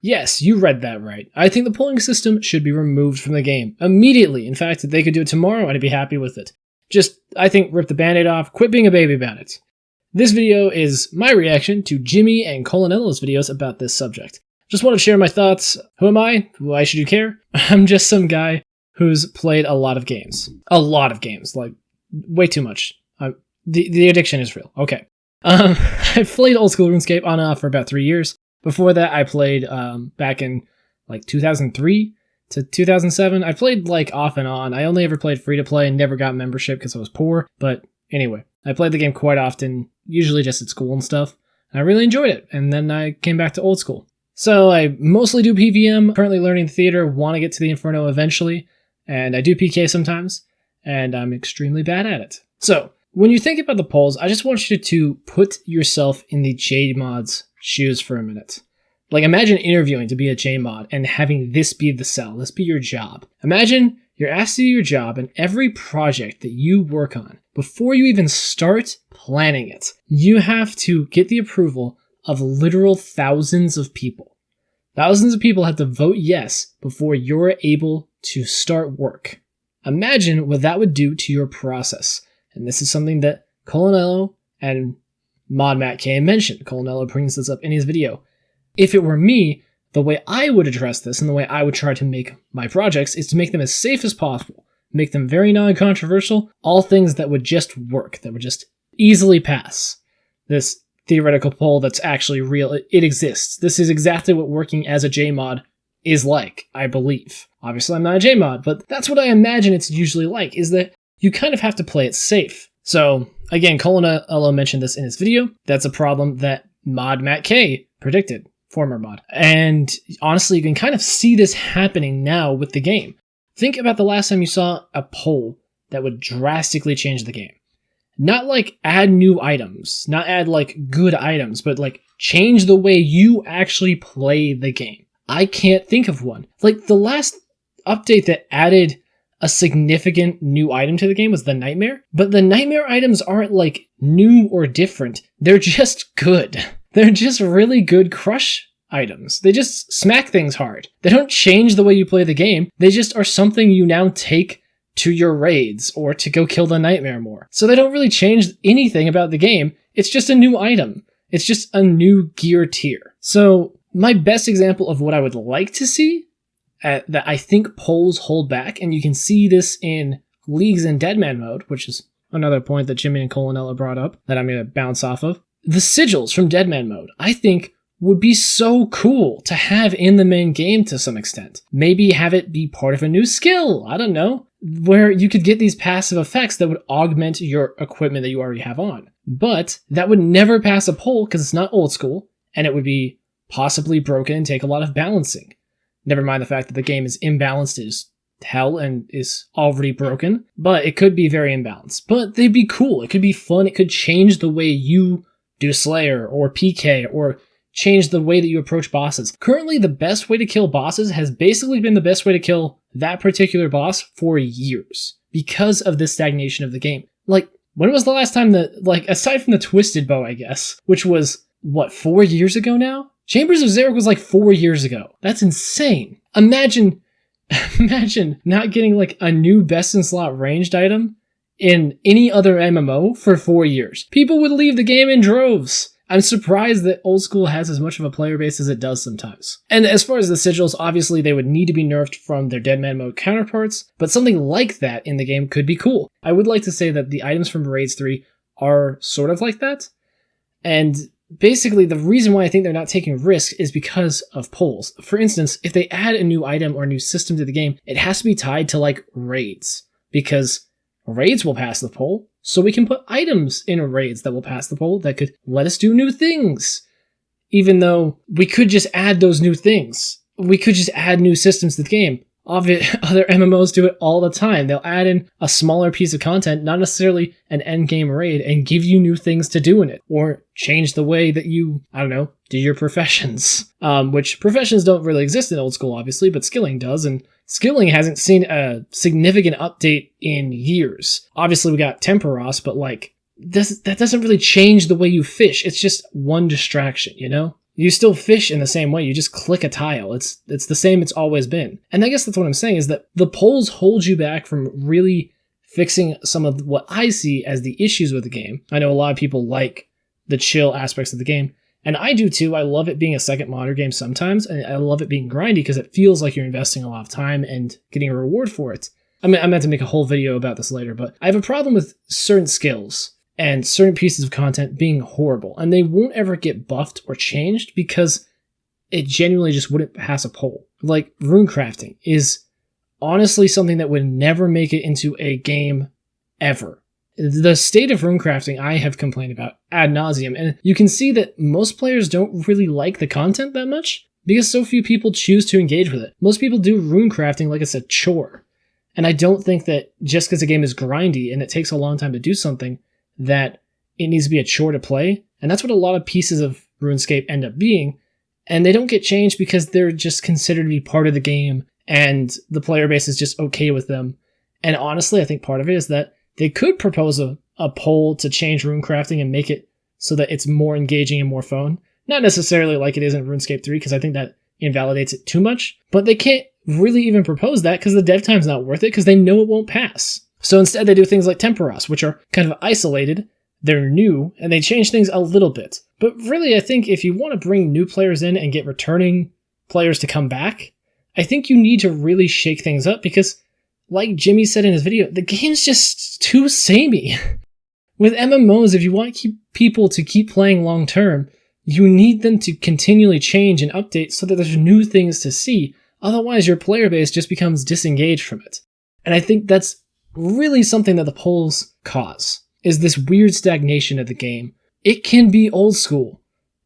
Yes, you read that right. I think the polling system should be removed from the game immediately. In fact, if they could do it tomorrow, I'd be happy with it. Just, I think, rip the band-aid off, quit being a baby about it. This video is my reaction to J1mmy and Colonello's videos about this subject. Just want to share my thoughts. Who am I? Why should you care? I'm just some guy who's played a lot of games. A lot of games, like way too much. The addiction is real. Okay. I've played old school RuneScape on and off for about 3 years. Before that, I played back in like 2003 to 2007. I played like off and on. I only ever played free to play and never got membership because I was poor. But anyway, I played the game quite often, usually just at school and stuff. I really enjoyed it. And then I came back to old school. So I mostly do PVM, currently learning theater, want to get to the Inferno eventually. And I do PK sometimes, and I'm extremely bad at it. So when you think about the polls, I just want you to put yourself in the JMod's shoes for a minute. Like, imagine interviewing to be a JMod and having this be the sell, this be your job. Imagine you're asked to do your job, and every project that you work on, before you even start planning it, you have to get the approval of literal thousands of people. Thousands of people have to vote yes before you're able to start work. Imagine what that would do to your process. And this is something that Colonello and Mod Matt K mentioned. Colonello brings this up in his video. If it were me, the way I would address this and the way I would try to make my projects is to make them as safe as possible, make them very non-controversial, all things that would just work, that would just easily pass. This theoretical poll that's actually real, it exists. This is exactly what working as a JMod is like, I believe. Obviously, I'm not a JMod, but that's what I imagine it's usually like, is that you kind of have to play it safe. So, again, Colonello mentioned this in his video. That's a problem that Mod Matt K predicted, former mod. And honestly, you can kind of see this happening now with the game. Think about the last time you saw a poll that would drastically change the game. Not like add new items, not add like good items, but like change the way you actually play the game. I can't think of one. Like the last update that added a significant new item to the game was the Nightmare, but the Nightmare items aren't like new or different. They're just good. They're just really good crush items. They just smack things hard. They don't change the way you play the game. They just are something you now take to your raids or to go kill the Nightmare more. So they don't really change anything about the game. It's just a new item. It's just a new gear tier. So my best example of what I would like to see that I think polls hold back, and you can see this in leagues in Deadman mode, which is another point that J1mmy and Colonello brought up that I'm going to bounce off of. The sigils from Deadman mode, I think, would be so cool to have in the main game to some extent. Maybe have it be part of a new skill, I don't know, where you could get these passive effects that would augment your equipment that you already have on. But that would never pass a poll because it's not old school, and it would be possibly broken and take a lot of balancing. Never mind the fact that the game is imbalanced as hell and is already broken, but it could be very imbalanced. But they'd be cool, it could be fun, it could change the way you do Slayer or PK or change the way that you approach bosses. Currently, the best way to kill bosses has basically been the best way to kill that particular boss for years because of this stagnation of the game. Like, when was the last time that, like, aside from the Twisted Bow, I guess, which was, what, 4 years ago now? Chambers of Xeric was like 4 years ago. That's insane. Imagine not getting like a new best in slot ranged item in any other MMO for 4 years. People would leave the game in droves. I'm surprised that old school has as much of a player base as it does sometimes. And as far as the sigils, obviously they would need to be nerfed from their Deadman mode counterparts, but something like that in the game could be cool. I would like to say that the items from Raids 3 are sort of like that, and basically the reason why I think they're not taking risks is because of polls. For instance, if they add a new item or a new system to the game, it has to be tied to like raids, because raids will pass the poll, so we can put items in raids that will pass the poll that could let us do new things. Even though we could just add those new things. We could just add new systems to the game. Other MMOs do it all the time. They'll add in a smaller piece of content, not necessarily an endgame raid, and give you new things to do in it. Or change the way that you, I don't know, do your professions. Which professions don't really exist in old school, obviously, but skilling does, and skilling hasn't seen a significant update in years. Obviously, we got Temporos, but like, that doesn't really change the way you fish. It's just one distraction, you know? You still fish in the same way. You just click a tile. It's the same it's always been. And I guess that's what I'm saying, is that the polls hold you back from really fixing some of what I see as the issues with the game. I know a lot of people like the chill aspects of the game, and I do too. I love it being a second monitor game sometimes, and I love it being grindy because it feels like you're investing a lot of time and getting a reward for it. I meant to make a whole video about this later, but I have a problem with certain skills and certain pieces of content being horrible, and they won't ever get buffed or changed because it genuinely just wouldn't pass a poll. Like, rune crafting is honestly something that would never make it into a game ever. The state of rune crafting I have complained about ad nauseum, and you can see that most players don't really like the content that much because so few people choose to engage with it. Most people do rune crafting like it's a chore, and I don't think that just because a game is grindy and it takes a long time to do something, that it needs to be a chore to play. And that's what a lot of pieces of RuneScape end up being, and they don't get changed because they're just considered to be part of the game and the player base is just okay with them. And honestly, I think part of it is that they could propose a poll to change rune crafting and make it so that it's more engaging and more fun. Not necessarily like it is in RuneScape 3, because I think that invalidates it too much, but they can't really even propose that because the dev time's not worth it because they know it won't pass. So instead they do things like Temperos, which are kind of isolated, they're new, and they change things a little bit. But really, I think if you want to bring new players in and get returning players to come back, I think you need to really shake things up because, like Jimmy said in his video, the game's just too samey. With MMOs, if you want people to keep playing long term, you need them to continually change and update so that there's new things to see. Otherwise, your player base just becomes disengaged from it. And I think that's really something that the polls cause, is this weird stagnation of the game. It can be old school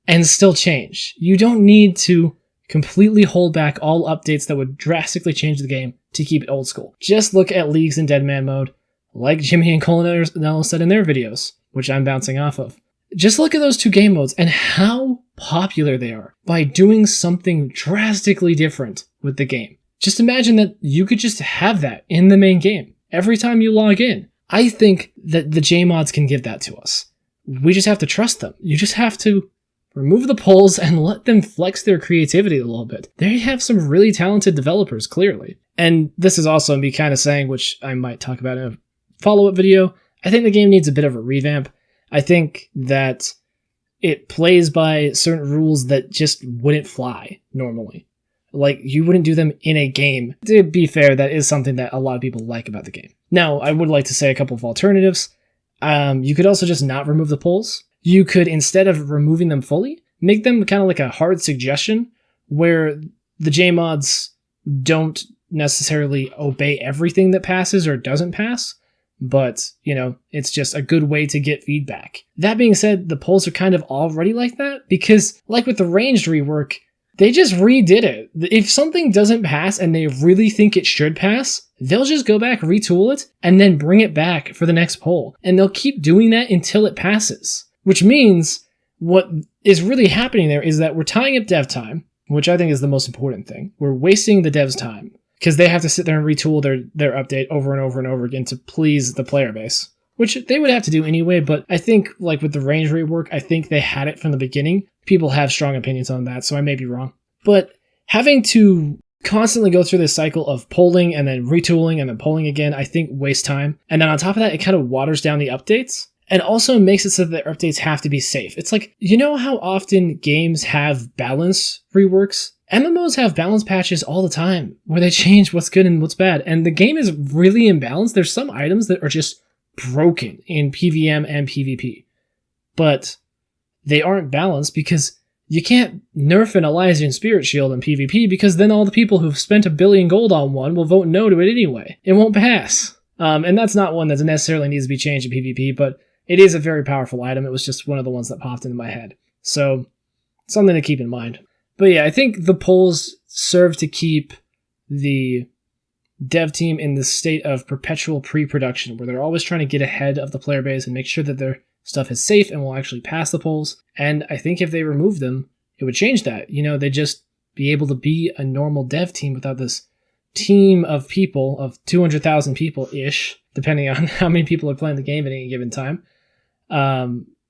and still change. You don't need to completely hold back all updates that would drastically change the game to keep it old school. Just look at leagues in Deadman mode, like J1mmy and Colonello said in their videos, which I'm bouncing off of. Just look at those two game modes and how popular they are by doing something drastically different with the game. Just imagine that you could just have that in the main game every time you log in. I think that the JMods can give that to us. We just have to trust them. You just have to remove the polls and let them flex their creativity a little bit. They have some really talented developers, clearly. And this is also me kind of saying, which I might talk about in a follow-up video, I think the game needs a bit of a revamp. I think that it plays by certain rules that just wouldn't fly normally. Like, you wouldn't do them in a game. To be fair, that is something that a lot of people like about the game. Now, I would like to say a couple of alternatives. You could also just not remove the polls. You could, instead of removing them fully, make them kind of like a hard suggestion where the JMods don't necessarily obey everything that passes or doesn't pass, but, you know, it's just a good way to get feedback. That being said, the polls are kind of already like that because, like with the ranged rework, they just redid it. If something doesn't pass and they really think it should pass, they'll just go back, retool it, and then bring it back for the next poll. And they'll keep doing that until it passes. Which means what is really happening there is that we're tying up dev time, which I think is the most important thing. We're wasting the devs' time because they have to sit there and retool their update over and over and over again to please the player base, which they would have to do anyway. But I think, like with the range rework, I think they had it from the beginning. People have strong opinions on that, so I may be wrong. But having to constantly go through this cycle of polling and then retooling and then polling again, I think wastes time. And then on top of that, it kind of waters down the updates. And also makes it so that the updates have to be safe. It's like, you know how often games have balance reworks? MMOs have balance patches all the time where they change what's good and what's bad. And the game is really imbalanced. There's some items that are just broken in PvM and PvP. But they aren't balanced because you can't nerf an Elysian Spirit Shield in PvP because then all the people who've spent $1 billion gold on one will vote no to it anyway. It won't pass. And that's not one that necessarily needs to be changed in PvP, but it is a very powerful item. It was just one of the ones that popped into my head. So, something to keep in mind. But yeah, I think the polls serve to keep the dev team in the state of perpetual pre-production, where they're always trying to get ahead of the player base and make sure that their stuff is safe and will actually pass the polls. And I think if they remove them, it would change that. You know, they'd just be able to be a normal dev team without this team of people, of 200,000 people-ish, depending on how many people are playing the game at any given time.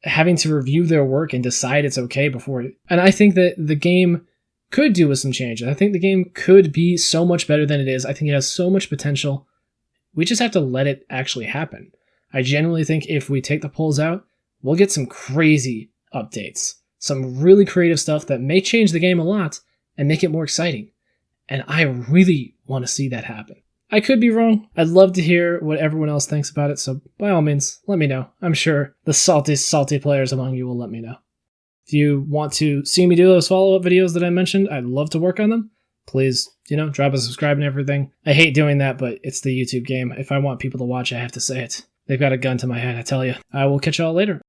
having to review their work and decide it's okay before. And I think that the game could do with some change. I think the game could be so much better than it is. I think it has so much potential. We just have to let it actually happen. I genuinely think if we take the polls out, we'll get some crazy updates. Some really creative stuff that may change the game a lot and make it more exciting. And I really want to see that happen. I could be wrong. I'd love to hear what everyone else thinks about it, so by all means, let me know. I'm sure the salty players among you will let me know. If you want to see me do those follow-up videos that I mentioned, I'd love to work on them. Please, drop a subscribe and everything. I hate doing that, but it's the YouTube game. If I want people to watch, I have to say it. They've got a gun to my head, I tell you. I will catch y'all later.